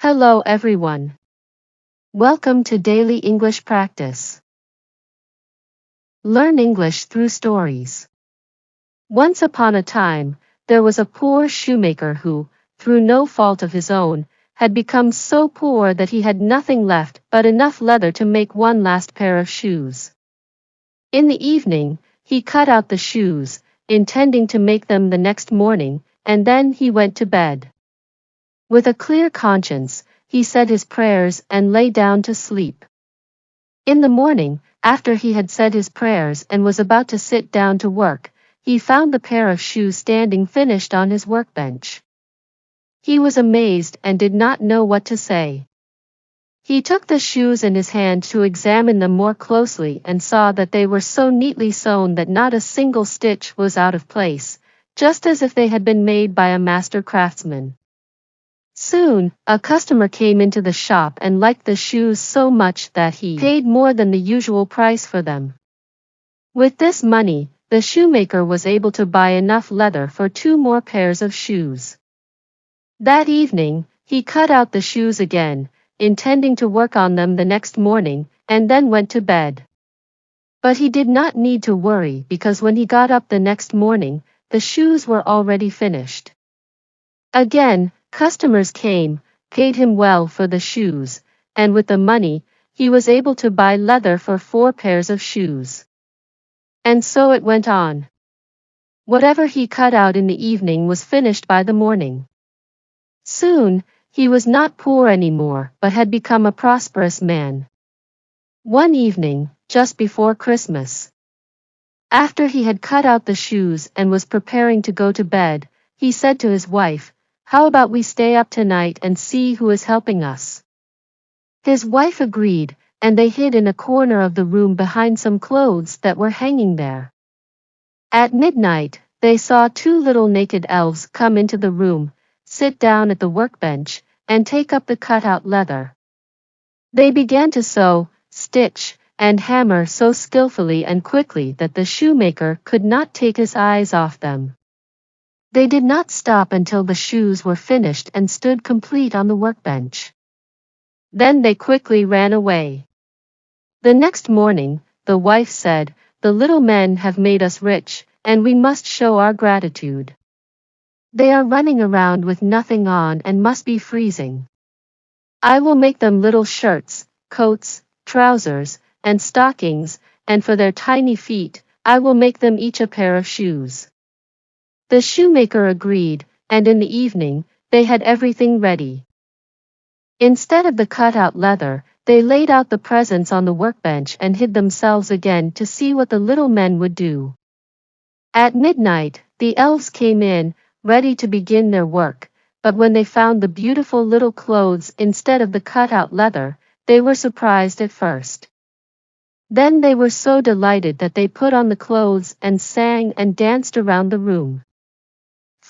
Hello everyone. Welcome to Daily English Practice. Learn English through stories. Once upon a time, there was a poor shoemaker who, through no fault of his own, had become so poor that he had nothing left but enough leather to make one last pair of shoes. In the evening, he cut out the shoes, intending to make them the next morning, and then he went to bed. With a clear conscience, he said his prayers and lay down to sleep. In the morning, after he had said his prayers and was about to sit down to work, he found the pair of shoes standing finished on his workbench. He was amazed and did not know what to say. He took the shoes in his hand to examine them more closely and saw that they were so neatly sewn that not a single stitch was out of place, just as if they had been made by a master craftsman. Soon, a customer came into the shop and liked the shoes so much that he paid more than the usual price for them. With this money, the shoemaker was able to buy enough leather for 2 more pairs of shoes. That evening, he cut out the shoes again, intending to work on them the next morning, and then went to bed. But he did not need to worry because when he got up the next morning, the shoes were already finished. Again, customers came, paid him well for the shoes, and with the money, he was able to buy leather for 4 pairs of shoes. And so it went on. Whatever he cut out in the evening was finished by the morning. Soon, he was not poor anymore but had become a prosperous man. One evening, just before Christmas, after he had cut out the shoes and was preparing to go to bed, he said to his wife, "How about we stay up tonight and see who is helping us?" His wife agreed, and they hid in a corner of the room behind some clothes that were hanging there. At midnight, they saw 2 little naked elves come into the room, sit down at the workbench, and take up the cut-out leather. They began to sew, stitch, and hammer so skillfully and quickly that the shoemaker could not take his eyes off them. They did not stop until the shoes were finished and stood complete on the workbench. Then they quickly ran away. The next morning, the wife said, "The little men have made us rich, and we must show our gratitude. They are running around with nothing on and must be freezing. I will make them little shirts, coats, trousers, and stockings, and for their tiny feet, I will make them each a pair of shoes." The shoemaker agreed, and in the evening, they had everything ready. Instead of the cut-out leather, they laid out the presents on the workbench and hid themselves again to see what the little men would do. At midnight, the elves came in, ready to begin their work, but when they found the beautiful little clothes instead of the cut-out leather, they were surprised at first. Then they were so delighted that they put on the clothes and sang and danced around the room.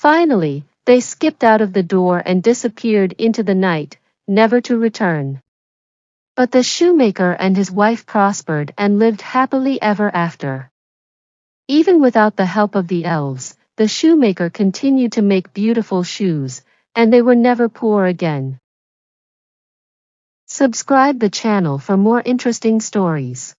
Finally, they skipped out of the door and disappeared into the night, never to return. But the shoemaker and his wife prospered and lived happily ever after. Even without the help of the elves, the shoemaker continued to make beautiful shoes, and they were never poor again. Subscribe the channel for more interesting stories.